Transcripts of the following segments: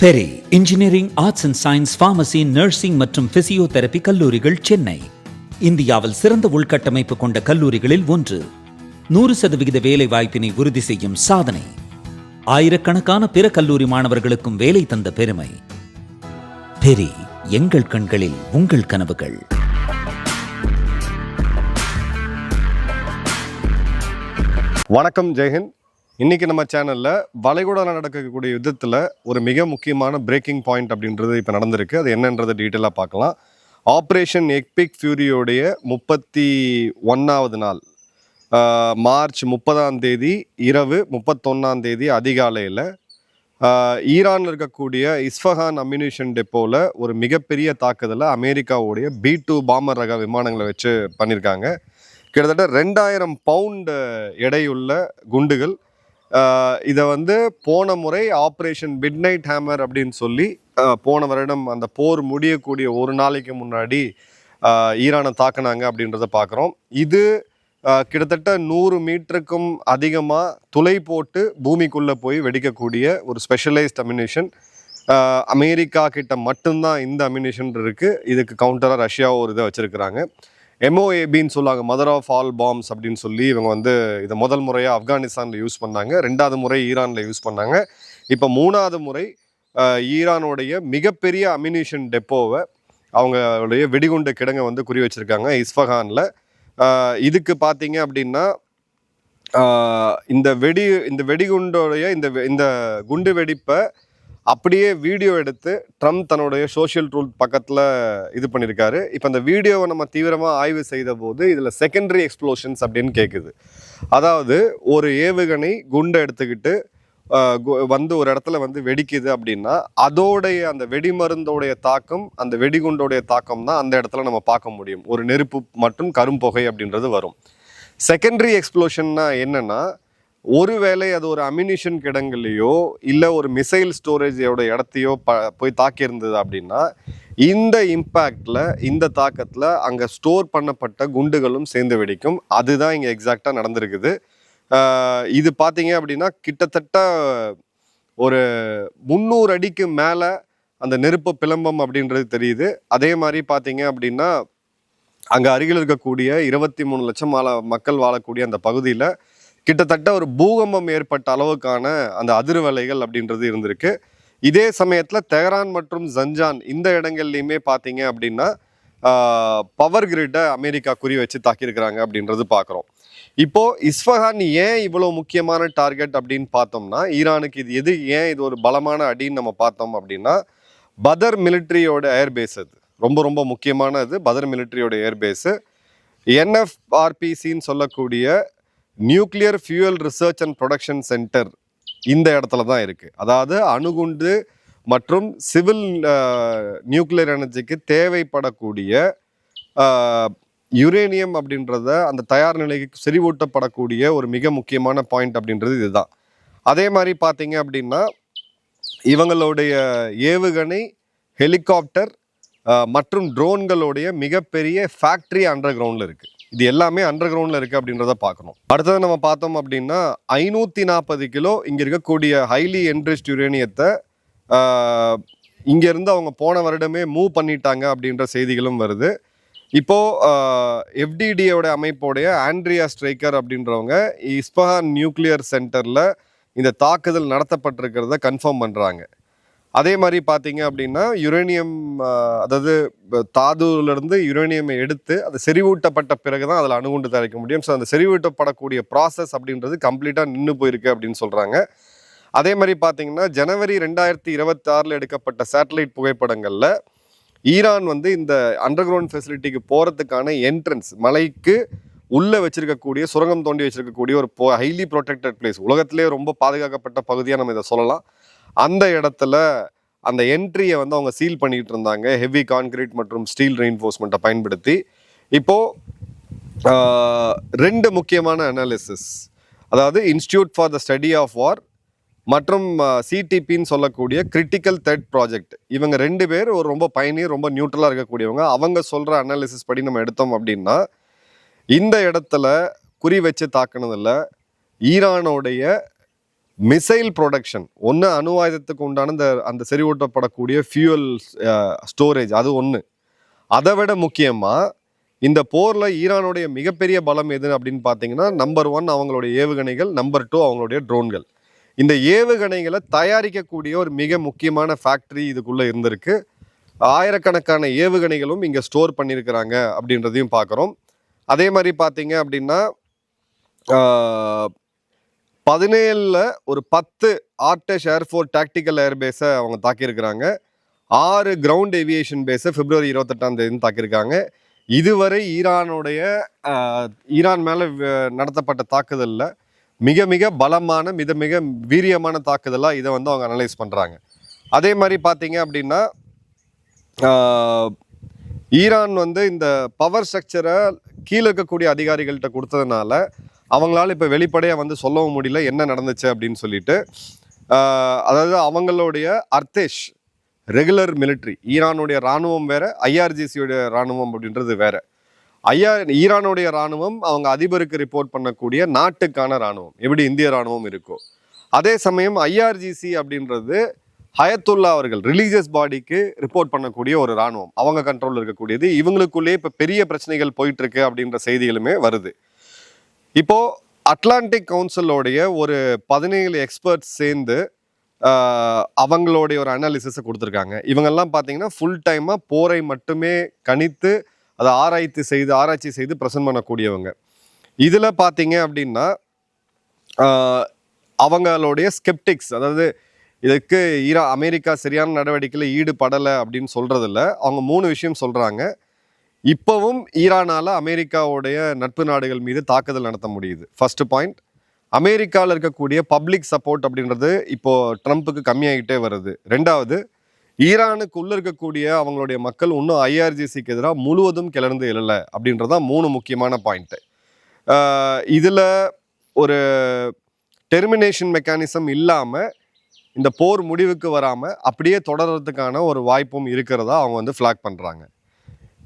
Peri engineering, arts and science, pharmacy, nursing மற்றும் physiotherapy கல்லூரிகள் சென்னை இந்தியாவில் சிறந்த உள்கட்டமைப்பு கொண்ட கல்லூரிகளில் ஒன்று. 100% வேலை வாய்ப்பினை உறுதி செய்யும் சாதனை. ஆயிரக்கணக்கான பிற கல்லூரி மாணவர்களுக்கும் வேலை தந்த பெருமை. பெரி, எங்கள் கண்களில் உங்கள் கனவுகள். வணக்கம், ஜெயஹிந்த். இன்றைக்கி நம்ம சேனலில் வளைகுடாவில் நடக்கக்கூடிய யுத்தத்தில் ஒரு மிக முக்கியமான பிரேக்கிங் பாயிண்ட் அப்படின்றது இப்போ நடந்திருக்கு. அது என்னன்றதை டீட்டெயிலாக பார்க்கலாம். ஆப்ரேஷன் எபிக் ஃபியூரியோடைய 31வது நாள், மார்ச் 30 இரவு 31 அதிகாலையில் ஈரானில் இருக்கக்கூடிய இஸ்ஃபஹான் அம்யூனிஷன் டெப்போவில் ஒரு மிகப்பெரிய தாக்குதலை அமெரிக்காவுடைய B-2 பாம்பர் ரக விமானங்களை வச்சு பண்ணியிருக்காங்க. கிட்டத்தட்ட 2000 பவுண்டு எடையுள்ள குண்டுகள். இதை போன முறை ஆப்ரேஷன் மிட்நைட் ஹேமர் அப்படின்னு சொல்லி போன வருடம் அந்த போர் முடியக்கூடிய ஒரு நாளைக்கு முன்னாடி ஈரானை தாக்குனாங்க அப்படின்றத பார்க்குறோம். இது கிட்டத்தட்ட 100 மீட்டருக்கும் அதிகமாக துளை போட்டு பூமிக்குள்ளே போய் வெடிக்கக்கூடிய ஒரு ஸ்பெஷலைஸ்ட் அம்யூனிஷன். அமெரிக்கா கிட்ட மட்டும்தான் இந்த அம்யூனிஷன் இருக்குது. இதுக்கு கவுண்டராக ரஷ்யா ஒரு இதை வச்சுருக்கிறாங்க. MOABன்னு சொல்லுவாங்க, மதர் ஆஃப் ஆல் பாம்ஸ் அப்படின்னு சொல்லி. இவங்க இதை முதல் முறையாக ஆப்கானிஸ்தானில் யூஸ் பண்ணாங்க, 2வது முறை ஈரானில் யூஸ் பண்ணாங்க. இப்போ 3வது முறை ஈரானுடைய மிகப்பெரிய அம்யூனிஷன் டெப்போவை அவங்களுடைய வெடிகுண்டு கிடங்கை குறி வச்சுருக்காங்க இஸ்ஃபஹானில். இதுக்கு பார்த்தீங்க அப்படின்னா இந்த வெடிகுண்டோடைய இந்த குண்டு வெடிப்பை அப்படியே வீடியோ எடுத்து ட்ரம்ப் தன்னுடைய சோஷியல் ட்ரூத் பக்கத்தில் இது பண்ணியிருக்காரு. இப்போ அந்த வீடியோவை நம்ம தீவிரமாக ஆய்வு செய்த போது இதில் செகண்டரி எக்ஸ்ப்ளோஷன்ஸ் அப்படின்னு கேட்குது. அதாவது ஒரு ஏவுகணை குண்டை எடுத்துக்கிட்டு ஒரு இடத்துல வெடிக்குது அப்படின்னா அதோடைய அந்த வெடிமருந்தோடைய தாக்கம், அந்த வெடிகுண்டோடைய தாக்கம் தான் அந்த இடத்துல நம்ம பார்க்க முடியும். ஒரு நெருப்பு மற்றும் கரும்புகை அப்படின்றது வரும். செகண்டரி எக்ஸ்ப்ளோஷன்னா என்னென்னா, ஒருவேளை அது ஒரு அம்யூனிஷன் கிடங்குலையோ இல்லை ஒரு மிசைல் ஸ்டோரேஜோட இடத்தையோ போய் தாக்கியிருந்தது அப்படின்னா இந்த இம்பேக்டில், இந்த தாக்கத்தில் அங்கே ஸ்டோர் பண்ணப்பட்ட குண்டுகளும் சேர்ந்து வெடிக்கும். அதுதான் இங்கே எக்ஸாக்டாக நடந்திருக்குது. இது பார்த்தீங்க அப்படின்னா கிட்டத்தட்ட ஒரு 300 அடிக்கு மேலே அந்த நெருப்பு பிளம்பம் அப்படின்றது தெரியுது. அதே மாதிரி பார்த்தீங்க அப்படின்னா அங்கே அருகில் இருக்கக்கூடிய 23 லட்சம் மக்கள் வாழக்கூடிய அந்த பகுதியில் கிட்டத்தட்ட ஒரு பூகம்பம் ஏற்பட்ட அளவுக்கான அந்த அதிர்வலைகள் அப்படின்றது இருந்திருக்கு. இதே சமயத்தில் தெஹரான் மற்றும் ஜஞ்சான் இந்த இடங்கள்லையுமே பார்த்தீங்க அப்படின்னா பவர் கிரிட்டை அமெரிக்கா குறி வச்சு தாக்கியிருக்கிறாங்க அப்படின்றது பார்க்குறோம். இப்போது இஸ்ஃபஹான் ஏன் இவ்வளோ முக்கியமான டார்கெட் அப்படின்னு பார்த்தோம்னா, ஈரானுக்கு இது ஒரு பலமான அடின்னு நம்ம பார்த்தோம் அப்படின்னா, பதர் மிலிட்ரியோட ஏர்பேஸ், அது ரொம்ப ரொம்ப முக்கியமானது. பதர் மிலிட்ரியோட ஏர்பேஸு NFRPCன்னு சொல்லக்கூடிய nuclear fuel research and production centre இந்த இடத்துல தான் இருக்குது. அதாவது அணுகுண்டு மற்றும் சிவில் நியூக்ளியர் எனர்ஜிக்கு தேவைப்படக்கூடிய யுரேனியம் அப்படின்றத அந்த தயார் நிலைக்கு செறிவூட்டப்படக்கூடிய ஒரு மிக முக்கியமான பாயிண்ட் அப்படின்றது இதுதான். அதே மாதிரி பார்த்தீங்க அப்படின்னா இவங்களுடைய ஏவுகணை, ஹெலிகாப்டர் மற்றும் ட்ரோன்களுடைய மிகப்பெரிய ஃபேக்ட்ரி அண்டர் கிரவுண்டில் இருக்குது. இது எல்லாமே அண்டர் கிரவுண்டில் இருக்குது அப்படின்றத பார்க்கணும். அடுத்தது நம்ம பார்த்தோம் அப்படின்னா 540 கிலோ இங்கே இருக்கக்கூடிய ஹைலி என்ரிச்ட் யுரேனியத்தை இங்கேருந்து அவங்க போன வருடமே மூவ் பண்ணிட்டாங்க அப்படின்ற செய்திகளும் வருது. இப்போது FDDயோட அமைப்போடைய ஆண்ட்ரியா ஸ்ட்ரைக்கர் அப்படின்றவங்க இஸ்ஃபஹான் நியூக்ளியர் சென்டரில் இந்த தாக்குதல் நடத்தப்பட்டிருக்கிறத கன்ஃபார்ம் பண்ணுறாங்க. அதே மாதிரி பார்த்தீங்க அப்படின்னா யுரேனியம், அதாவது தாதுவிலிருந்து யுரேனியமை எடுத்து அது செறிவூட்டப்பட்ட பிறகு தான் அதில் அணுகுண்டு தயாரிக்க முடியும். ஸோ அந்த செறிவூட்டப்படக்கூடிய ப்ராசஸ் அப்படின்றது கம்ப்ளீட்டாக நின்று போயிருக்கு அப்படின்னு சொல்கிறாங்க. அதே மாதிரி பார்த்தீங்கன்னா ஜனவரி 2026 எடுக்கப்பட்ட சேட்டலைட் புகைப்படங்களில் ஈரான் இந்த அண்டர் கிரவுண்ட் ஃபெசிலிட்டிக்கு போகிறதுக்கான என்ட்ரன்ஸ், மலைக்கு உள்ளே வச்சிருக்கக்கூடிய சுரங்கம் தோண்டி வச்சிருக்கக்கூடிய ஒரு ஹைலி ப்ரொடெக்டட் பிளேஸ், உலகத்திலே ரொம்ப பாதுகாக்கப்பட்ட பகுதியாக நம்ம இதை சொல்லலாம். அந்த இடத்துல அந்த என்ட்ரியை அவங்க சீல் பண்ணிட்டு இருந்தாங்க, ஹெவி கான்கிரீட் மற்றும் ஸ்டீல் ரெயின்ஃபோர்ஸ்மெண்ட்டை பயன்படுத்தி. இப்போது 2 முக்கியமான அனாலிசிஸ், அதாவது institute for the study of war மற்றும் CTPன்னு சொல்லக்கூடிய கிரிட்டிக்கல் த்ரெட் ப்ராஜெக்ட், இவங்க 2 பேர் ஒரு ரொம்ப பயணியர், ரொம்ப நியூட்ரலாக இருக்கக்கூடியவங்க. அவங்க சொல்கிற அனாலிசிஸ் படி நம்ம எடுத்தோம் அப்படின்னா இந்த இடத்துல குறி வச்சு தாக்குனதில் ஈரானோடைய மிசைல் ப்ரொடக்ஷன் ஒன்று, அணு ஆயுதத்துக்கு உண்டான அந்த செறிவூட்டப்படக்கூடிய ஃபியூயல் ஸ்டோரேஜ், அது ஒன்று. அதை விட முக்கியமாக இந்த போரில் ஈரானுடைய மிகப்பெரிய பலம் எது அப்படின்னு பார்த்தீங்கன்னா, நம்பர் 1 அவங்களுடைய ஏவுகணைகள், நம்பர் 2 அவங்களுடைய ட்ரோன்கள். இந்த ஏவுகணைகளை தயாரிக்கக்கூடிய ஒரு மிக முக்கியமான ஃபேக்ட்ரி இதுக்குள்ளே இருந்திருக்கு. ஆயிரக்கணக்கான ஏவுகணைகளும் இங்கே ஸ்டோர் பண்ணியிருக்கிறாங்க அப்படின்றதையும் பார்க்குறோம். அதே மாதிரி பார்த்தீங்க அப்படின்னா 17ல் ஒரு 10 ஆர்டெஷ் ஏர்ஃபோர்ஸ் டாக்டிக்கல் ஏர்பேஸை அவங்க தாக்கியிருக்கிறாங்க. 6 கிரவுண்ட் ஏவியேஷன் பேஸை பிப்ரவரி 28ஆம் தேதி தாக்கியிருக்காங்க. இதுவரை ஈரான் மேலே நடத்தப்பட்ட தாக்குதலில் மிக மிக பலமான மிக வீரியமான தாக்குதலாக இதை வந்து அவங்க அனலைஸ் பண்ணுறாங்க. அதே மாதிரி பார்த்தீங்க அப்படின்னா ஈரான் வந்து இந்த பவர் ஸ்ட்ரக்சரை கீழே இருக்கக்கூடிய அதிகாரிகள்கிட்ட கொடுத்ததுனால அவங்களால இப்போ வெளிப்படையாக வந்து சொல்லவும் முடியல என்ன நடந்துச்சு அப்படின்னு சொல்லிட்டு. அதாவது அவங்களுடைய அர்த்தேஷ் ரெகுலர் மிலிட்ரி, ஈரானுடைய இராணுவம் வேற, ஐஆர்ஜிசியோடைய இராணுவம் அப்படின்றது வேற. ஈரானுடைய இராணுவம் அவங்க அதிபருக்கு ரிப்போர்ட் பண்ணக்கூடிய நாட்டுக்கான இராணுவம், எப்படி இந்திய இராணுவம் இருக்கோ. அதே சமயம் ஐஆர்ஜிசி அப்படின்றது ஹயத்துல்லா அவர்கள் ரிலீஜியஸ் பாடிக்கு ரிப்போர்ட் பண்ணக்கூடிய ஒரு இராணுவம், அவங்க கண்ட்ரோலில் இருக்கக்கூடியது. இவங்களுக்குள்ளேயே இப்போ பெரிய பிரச்சனைகள் போயிட்டு இருக்கு அப்படின்ற செய்திகளுமே வருது. இப்போ அட்லாண்டிக் கவுன்சிலோடைய ஒரு 17 எக்ஸ்பர்ட்ஸ் சேர்ந்து அவங்களுடைய ஒரு அனாலிசிஸை கொடுத்துருக்காங்க. இவங்கெல்லாம் பார்த்தீங்கன்னா ஃபுல் டைமாக போரை மட்டுமே கணித்து அதை ஆராய்ச்சி செய்து ப்ரெசென்ட் பண்ணக்கூடியவங்க. இதில் பார்த்தீங்க அப்படின்னா அவங்களுடைய ஸ்கெப்டிக்ஸ், அதாவது இதுக்கு அமெரிக்கா சரியான நடவடிக்கையில் ஈடுபடலை அப்படின்னு சொல்கிறதில்ல. அவங்க 3 விஷயம் சொல்கிறாங்க. இப்போவும் ஈரானால் அமெரிக்காவுடைய நட்பு நாடுகள் மீது தாக்குதல் நடத்த முடியுது. ஃபர்ஸ்ட் பாயிண்ட், அமெரிக்காவில் இருக்கக்கூடிய பப்ளிக் சப்போர்ட் அப்படின்றது இப்போ ட்ரம்ப்புக்கு கம்மியாகிட்டே வருது. 2வது, ஈரானுக்குள்ளே இருக்கக்கூடிய அவங்களுடைய மக்கள் இன்னும் ஐஆர்ஜிசிக்கு எதிராக முழுவதும் கிளர்ந்து எழலை அப்படின்றதான் 3 முக்கியமான பாயிண்ட்டு. இதில் ஒரு டெர்மினேஷன் மெக்கானிசம் இல்லாமல் இந்த போர் முடிவுக்கு வராமல் அப்படியே தொடர்றதுக்கான ஒரு வாய்ப்பும் இருக்கிறதா அவங்க வந்து ஃப்ளாக் பண்ணுறாங்க.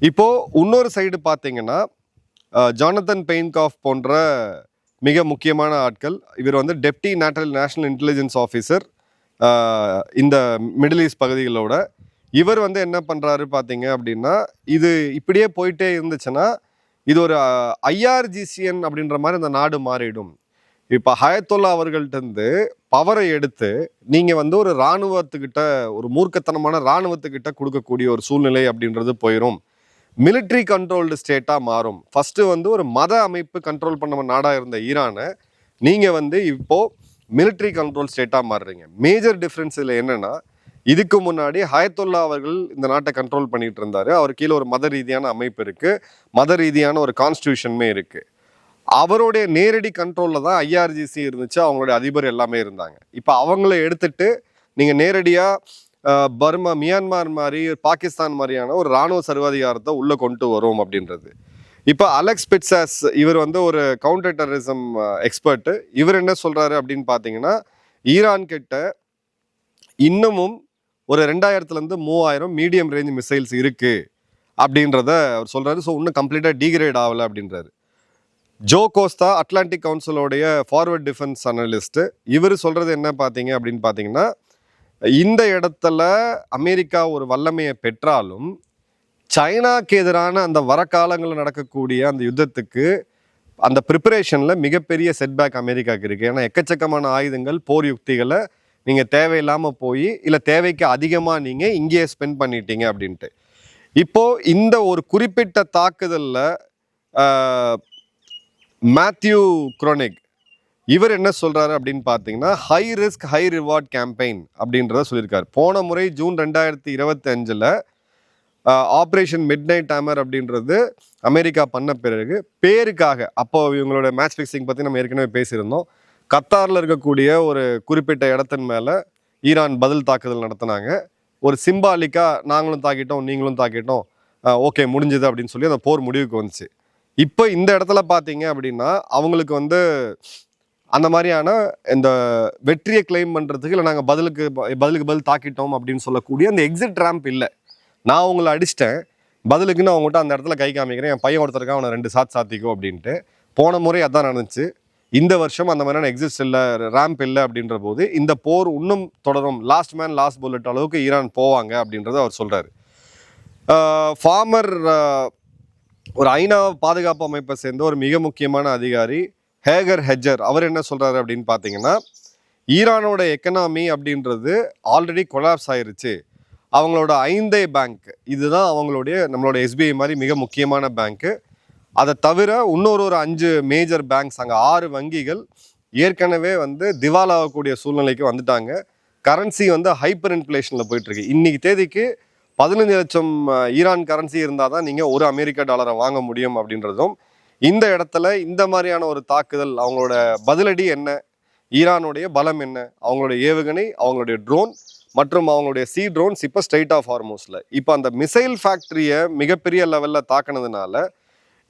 இப்போது இன்னொரு சைடு பார்த்தீங்கன்னா ஜானதன் பெயின்காஃப் போன்ற மிக முக்கியமான ஆட்கள், இவர் வந்து டெப்டி நேஷனல் இன்டெலிஜென்ஸ் ஆஃபீஸர் இந்த மிடில் ஈஸ்ட் பகுதிகளோட. இவர் வந்து என்ன பண்ணுறாரு பார்த்தீங்க அப்படின்னா, இது இப்படியே போயிட்டே இருந்துச்சுன்னா இது ஒரு ஐஆர்ஜிசிஎன் அப்படின்ற மாதிரி இந்த நாடு மாறிடும். இப்போ ஹயத்துல்லா அவர்கள்ட்டேருந்து பவரை எடுத்து நீங்கள் வந்து ஒரு இராணுவத்துக்கிட்ட, ஒரு மூர்க்கத்தனமான இராணுவத்துக்கிட்ட கொடுக்கக்கூடிய ஒரு சூழ்நிலை அப்படின்றது போயிடும். மிலிட்ரி கண்ட்ரோல்டு ஸ்டேட்டாக மாறும். ஃபஸ்ட்டு வந்து ஒரு மத அமைப்பு கண்ட்ரோல் பண்ண நாடாக இருந்த ஈரானை நீங்கள் வந்து இப்போது மிலிட்ரி கண்ட்ரோல் ஸ்டேட்டாக மாறுறீங்க. மேஜர் டிஃப்ரென்ஸ் இதில் என்னென்னா, இதுக்கு முன்னாடி ஹயத்துல்லா அவர்கள் இந்த நாட்டை கண்ட்ரோல் பண்ணிகிட்டு இருந்தார். அவர் கீழே ஒரு மத ரீதியான அமைப்பு இருக்குது, மத ரீதியான ஒரு கான்ஸ்டியூஷனுமே இருக்குது. அவருடைய நேரடி கண்ட்ரோலில் தான் ஐஆர்ஜிசி இருந்துச்சு, அவங்களுடைய அதிபர் எல்லாமே இருந்தாங்க. இப்போ அவங்கள எடுத்துட்டு நீங்கள் நேரடியாக மியான்மார் மாதிரி, பாகிஸ்தான் மாதிரியான ஒரு இராணுவ சர்வாதிகாரத்தை உள்ளே கொண்டு வரும் அப்படின்றது. இப்போ அலெக்ஸ் பிட்சாஸ், இவர் வந்து ஒரு கவுண்டர் டெரரிசம் எக்ஸ்பர்ட்டு. இவர் என்ன சொல்கிறாரு அப்படின்னு பார்த்தீங்கன்னா, ஈரான் கிட்ட இன்னமும் ஒரு 2000 3000 மீடியம் ரேஞ்ச் மிசைல்ஸ் இருக்குது அப்படின்றத அவர் சொல்கிறாரு. ஸோ இன்னும் கம்ப்ளீட்டாக டீக்ரேட் ஆகலை அப்படின்றாரு. Joe Costa, Atlantic கவுன்சிலோடைய forward defence analyst, இவர் சொல்கிறது என்ன பார்த்தீங்க அப்படின்னு பார்த்தீங்கன்னா, இந்த இடத்துல அமெரிக்கா ஒரு வல்லமையை பெற்றாலும் சைனாக்கு எதிரான அந்த வர காலங்களில் நடக்கக்கூடிய அந்த யுத்தத்துக்கு அந்த ப்ரிப்பரேஷனில் மிகப்பெரிய செட்பேக் அமெரிக்காவுக்கு இருக்குது. ஏன்னா எக்கச்சக்கமான ஆயுதங்கள், போர் யுக்திகளை நீங்கள் தேவையில்லாமல் போய், இல்லை தேவைக்கு அதிகமாக நீங்கள் இங்கேயே ஸ்பெண்ட் பண்ணிட்டீங்க அப்படின்ட்டு. இப்போது இந்த ஒரு குறிப்பிட்ட தாக்குதலில் மேத்யூ குரோனிக் இவர் என்ன சொல்கிறாரு அப்படின்னு பார்த்தீங்கன்னா, high risk high reward campaign அப்படின்றத சொல்லியிருக்காரு. போன முறை June 2025 operation mid night hammer அப்படின்றது அமெரிக்கா பண்ண பிறகு பேருக்காக, அப்போ இவங்களோட மேட்ச் ஃபிக்ஸிங் பற்றி நம்ம ஏற்கனவே பேசியிருந்தோம். கத்தாரில் இருக்கக்கூடிய ஒரு குறிப்பிட்ட இடத்தின் மேலே ஈரான் பதில் தாக்குதல் நடத்தினாங்க. ஒரு சிம்பாலிக்காக நாங்களும் தாக்கிட்டோம் நீங்களும் தாக்கிட்டோம், ஓகே முடிஞ்சுது அப்படின்னு சொல்லி அந்த போர் முடிவுக்கு வந்துச்சு. இப்போ இந்த இடத்துல பார்த்தீங்க அப்படின்னா அவங்களுக்கு வந்து அந்த மாதிரியான இந்த வெற்றியை கிளைம் பண்ணுறதுக்கு, இல்லை நாங்கள் பதில் தாக்கிட்டோம் அப்படின்னு சொல்லக்கூடிய அந்த எக்ஸிட் ரேம்ப் இல்லை. நான் உங்களை அடிச்சிட்டேன், பதிலுக்குன்னு அவங்ககிட்ட அந்த இடத்துல கை காமிக்கிறேன், என் பையன் ஒருத்தருக்கா அவனை 2 சாத்திக்கோ அப்படின்ட்டு. போன முறை அதான் நடந்துச்சு. இந்த வருஷம் அந்த மாதிரியான எக்ஸிஸ்ட் இல்லை, ரேம்ப் இல்லை அப்படின்ற போது இந்த போர் இன்னும் தொடரும், லாஸ்ட் மேன் லாஸ்ட் புல்லட் அளவுக்கு ஈரான் போவாங்க அப்படின்றத அவர் சொல்கிறார். ஃபார்மர் ஒரு ஐநா பாதுகாப்பு அமைப்பை சேர்ந்த ஒரு மிக முக்கியமான அதிகாரி ஹேகர் ஹெஜர் அவர் என்ன சொல்கிறாரு அப்படின்னு பார்த்தீங்கன்னா, ஈரானோட எக்கனாமி அப்படின்றது ஆல்ரெடி கொலாப்ஸ் ஆயிருச்சு. அவங்களோட 5 பேங்க் இதுதான் அவங்களுடைய நம்மளோட எஸ்பிஐ மாதிரி மிக முக்கியமான பேங்க்கு. அதை தவிர இன்னொரு 5 மேஜர் பேங்க்ஸ், அங்கே 6 வங்கிகள் ஏற்கனவே வந்து திவாலாகக்கூடிய சூழ்நிலைக்கு வந்துட்டாங்க. கரன்சி வந்து ஹைப்பர் இன்ஃப்ளேஷனில் போயிட்டுருக்கு. இன்னைக்கு தேதிக்கு 15 லட்சம் ஈரான் கரன்சி இருந்தால் தான் நீங்கள் ஒரு அமெரிக்க டாலரை வாங்க முடியும் அப்படின்றதும், இந்த இடத்துல இந்த மாதிரியான ஒரு தாக்குதல் அவங்களோட பதிலடி என்ன, ஈரானுடைய பலம் என்ன, அவங்களுடைய ஏவுகணை, அவங்களுடைய ட்ரோன் மற்றும் அவங்களுடைய சி ட்ரோன்ஸ் இப்போ ஸ்ட்ரெயிட் ஆஃப் ஹார்மோஸில் இப்போ அந்த மிசைல் ஃபேக்ட்ரியை மிகப்பெரிய லெவலில் தாக்கினதுனால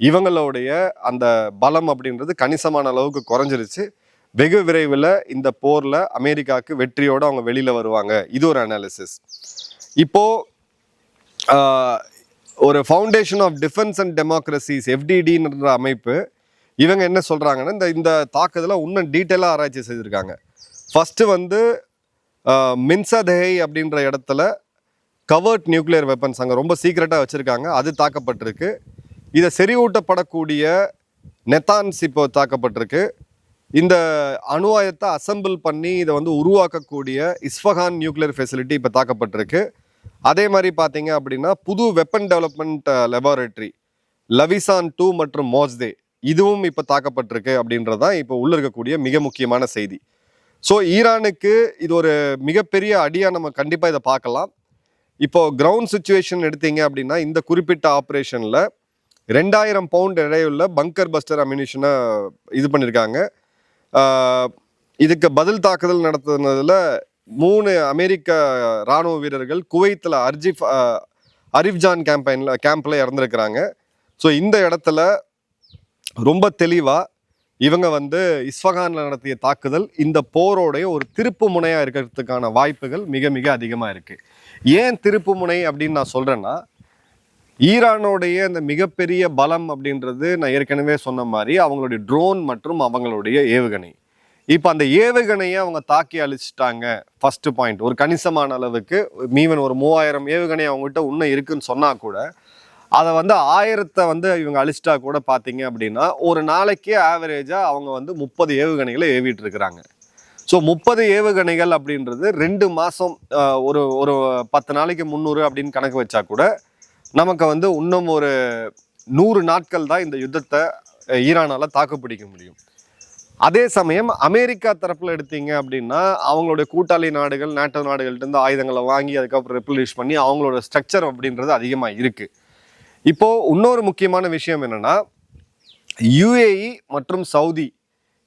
இவங்களுடைய அந்த பலம் அப்படின்றது கணிசமான அளவுக்கு குறைஞ்சிருச்சு. வெகு விரைவில் இந்த போரில் அமெரிக்காவுக்கு வெற்றியோடு அவங்க வெளியில் வருவாங்க. இது ஒரு அனாலிசிஸ். இப்போது ஒரு foundation of defence and democracies FDDன்ற அமைப்பு இவங்க என்ன சொல்கிறாங்கன்னா, இந்த தாக்குதலை இன்னும் டீட்டெயிலாக ஆராய்ச்சி செய்திருக்காங்க. ஃபஸ்ட்டு வந்து மின்சதஹை அப்படின்ற இடத்துல கவர்ட் நியூக்ளியர் வெப்பன்ஸ் அங்கே ரொம்ப சீக்ரெட்டாக வச்சுருக்காங்க, அது தாக்கப்பட்டிருக்கு. இதை செறிவூட்டப்படக்கூடிய நெத்தான்ஸ் இப்போ தாக்கப்பட்டிருக்கு. இந்த அணு ஆயுதத்தை அசம்பிள் பண்ணி இதை வந்து உருவாக்கக்கூடிய இஸ்ஃபகான் நியூக்ளியர் ஃபெசிலிட்டி இப்போ தாக்கப்பட்டிருக்கு. அதே மாதிரி பார்த்தீங்க அப்படின்னா புது வெப்பன் டெவலப்மெண்ட் லெபார்டரி லவிசான் 2 மற்றும் மோஸ்தே இதுவும் இப்போ தாக்கப்பட்டிருக்கு அப்படின்றது தான் இப்போ உள்ள இருக்கக்கூடிய மிக முக்கியமான செய்தி. ஸோ ஈரானுக்கு இது ஒரு மிகப்பெரிய அடியாக நம்ம கண்டிப்பாக இதை பார்க்கலாம். இப்போ கிரவுண்ட் சுச்சுவேஷன் எடுத்தீங்க அப்படின்னா இந்த குறிப்பிட்ட ஆப்ரேஷனில் 2000 பவுண்ட் எடையுள்ள பங்கர் பஸ்டர் அம்யூனிஷனை இது பண்ணியிருக்காங்க. இதுக்கு பதில் தாக்குதல் நடத்துனதில் 3 அமெரிக்க இராணுவ வீரர்கள் குவைத்தில் அரிஃப்ஜான் கேம்பில் இறந்துருக்கிறாங்க. ஸோ இந்த இடத்துல ரொம்ப தெளிவாக இவங்க வந்து இஸ்ஃபகானில் நடத்திய தாக்குதல் இந்த போரோடைய ஒரு திருப்பு முனையாக இருக்கிறதுக்கான வாய்ப்புகள் மிக மிக அதிகமாக இருக்குது. ஏன் திருப்பு முனை அப்படின்னு நான் சொல்கிறேன்னா, ஈரானுடைய இந்த மிகப்பெரிய பலம் அப்படின்றது நான் ஏற்கனவே சொன்ன மாதிரி அவங்களுடைய ட்ரோன் மற்றும் அவங்களுடைய ஏவுகணை. இப்போ அந்த ஏவுகணையை அவங்க தாக்கி அழிச்சிட்டாங்க. ஃபர்ஸ்ட் பாயிண்ட், ஒரு கணிசமான அளவுக்கு மீவன் ஒரு 3000 ஏவுகணை அவங்ககிட்ட இன்னும் இருக்குன்னு சொன்னால் கூட அதை வந்து 1000 வந்து இவங்க அழிச்சிட்டா கூட பார்த்தீங்க அப்படின்னா ஒரு நாளைக்கு ஆவரேஜாக அவங்க வந்து 30 ஏவுகணைகளை ஏவிட்டு இருக்கிறாங்க. ஸோ 30 ஏவுகணைகள் அப்படின்றது 2 மாதம் ஒரு ஒரு 10 நாளைக்கு 300 அப்படின்னு கணக்கு வச்சா கூட நமக்கு வந்து இன்னும் ஒரு 100 நாட்கள் தான் இந்த யுத்தத்தை ஈரானால் தாக்குப்பிடிக்க முடியும். அதே சமயம் அமெரிக்கா தரப்பில் எடுத்தீங்க அப்படின்னா அவங்களுடைய கூட்டாளி நாடுகள் நேட்டோ நாடுகள்கிட்ட ஆயுதங்களை வாங்கி அதுக்கப்புறம் ரெப்ளிஷ் பண்ணி அவங்களோட ஸ்ட்ரக்சர் அப்படின்றது அதிகமாக இருக்குது. இப்போது இன்னொரு முக்கியமான விஷயம் என்னென்னா, UAE மற்றும் சவுதி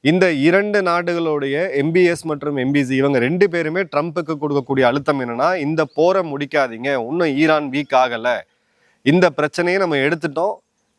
இந்த 2 நாடுகளுடைய MBS மற்றும் MBC இவங்க 2 பேருமே ட்ரம்ப்புக்கு கொடுக்கக்கூடிய அழுத்தம் என்னென்னா, இந்த போரை முடிக்காதீங்க, இன்னும் ஈரான் வீக் ஆகலை, இந்த பிரச்சனையை நம்ம எடுத்துட்டோம்,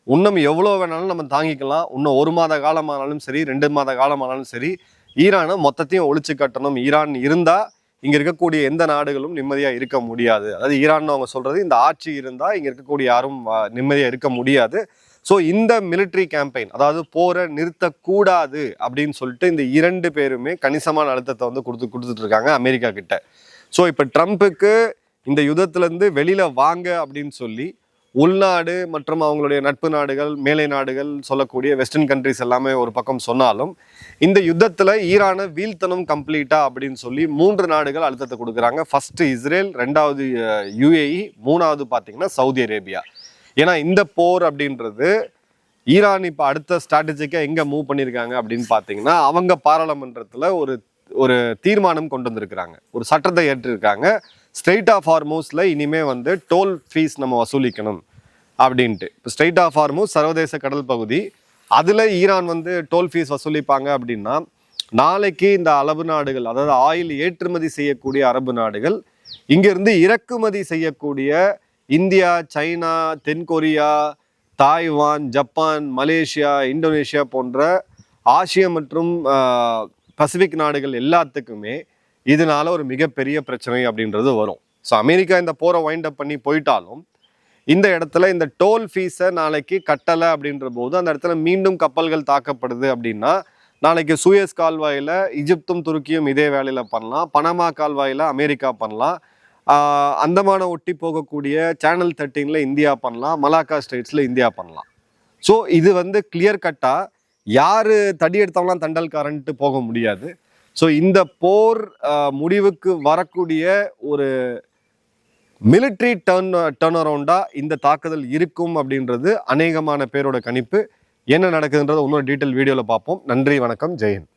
இன்னும் எவ்வளோ வேணாலும் நம்ம தாங்கிக்கலாம், இன்னும் 1 மாத காலமானாலும் சரி 2 மாத காலமானாலும் சரி ஈரானை மொத்தத்தையும் ஒழிச்சு கட்டணும். ஈரான் இருந்தால் இங்கே இருக்கக்கூடிய எந்த நாடுகளும் நிம்மதியாக இருக்க முடியாது. அதாவது ஈரான் அவங்க சொல்கிறது, இந்த ஆட்சி இருந்தால் இங்கே இருக்கக்கூடிய யாரும் நிம்மதியாக இருக்க முடியாது. ஸோ இந்த மிலிட்ரி கேம்பெயின், அதாவது போரை நிறுத்தக்கூடாது அப்படின்னு சொல்லிட்டு இந்த 2 பேருமே கணிசமான அழுத்தத்தை வந்து கொடுத்துட்டு இருக்காங்க அமெரிக்கா கிட்ட. ஸோ இப்போ ட்ரம்ப்புக்கு இந்த யுத்தத்திலேருந்து வெளியில் வாங்க அப்படின்னு சொல்லி உள்நாடு மற்றும் அவங்களுடைய நட்பு நாடுகள் மேலை நாடுகள் சொல்லக்கூடிய வெஸ்டர்ன் கண்ட்ரிஸ் எல்லாமே ஒரு பக்கம் சொன்னாலும் இந்த யுத்தத்தில் ஈரானை வீழ்த்தணும் கம்ப்ளீட்டா அப்படின்னு சொல்லி 3 நாடுகள் அழுத்தத்தை கொடுக்குறாங்க. ஃபர்ஸ்ட் இஸ்ரேல், 2வது UAE, 3வது பார்த்தீங்கன்னா சவுதி அரேபியா. ஏன்னா இந்த போர் அப்படின்றது ஈரான் இப்போ அடுத்த ஸ்ட்ராட்டஜிக்காக எங்கே மூவ் பண்ணியிருக்காங்க அப்படின்னு பார்த்தீங்கன்னா, அவங்க பாராளுமன்றத்தில் ஒரு தீர்மானம் கொண்டு வந்திருக்கிறாங்க, ஒரு சட்டத்தை ஏற்றிருக்காங்க. ஸ்ட்ரெயிட் ஆஃப் ஹார்மூஸில் இனிமே வந்து டோல் ஃபீஸ் நம்ம வசூலிக்கணும் அப்படின்ட்டு. இப்போ ஸ்ட்ரெயிட் ஆஃப் ஹார்மூஸ் சர்வதேச கடல் பகுதி, அதில் ஈரான் வந்து டோல் ஃபீஸ் வசூலிப்பாங்க அப்படின்னா நாளைக்கு இந்த அரபு நாடுகள், அதாவது ஆயில் ஏற்றுமதி செய்யக்கூடிய அரபு நாடுகள், இங்கிருந்து இறக்குமதி செய்யக்கூடிய இந்தியா, சைனா, தென்கொரியா, தாய்வான், ஜப்பான், மலேசியா, இந்தோனேஷியா போன்ற ஆசிய மற்றும் பசிபிக் நாடுகள் எல்லாத்துக்குமே இதனால ஒரு மிகப்பெரிய பிரச்சனை அப்படின்றது வரும். ஸோ அமெரிக்கா இந்த போரை வைண்ட் அப் பண்ணி போயிட்டாலும் இந்த இடத்துல இந்த டோல் ஃபீஸை நாளைக்கு கட்டலை அப்படின்ற போது அந்த இடத்துல மீண்டும் கப்பல்கள் தாக்கப்படுது அப்படின்னா நாளைக்கு சூயஸ் கால்வாயில் எகிப்தும் துருக்கியும் இதே வேலையில் பண்ணலாம். பனாமா கால்வாயில் அமெரிக்கா பண்ணலாம். அந்தமான ஒட்டி போகக்கூடிய சேனல் 13 இந்தியா பண்ணலாம். மலாக்கா ஸ்ட்ரெயிட்ஸில் இந்தியா பண்ணலாம். ஸோ இது வந்து கிளியர் கட்டாக யார் தடி எடுத்தவங்களாம் தண்டல்காரன்ட்டு போக முடியாது. ஸோ இந்த போர் முடிவுக்கு வரக்கூடிய ஒரு மிலிட்ரி டர்ன் அரவுண்டாக இந்த தாக்குதல் இருக்கும் அப்படின்றது அநேகமான பேரோட கணிப்பு. என்ன நடக்குதுன்றதை இன்னொரு டீட்டெயில் வீடியோவில் பார்ப்போம். நன்றி, வணக்கம், ஜெயஹிந்த்.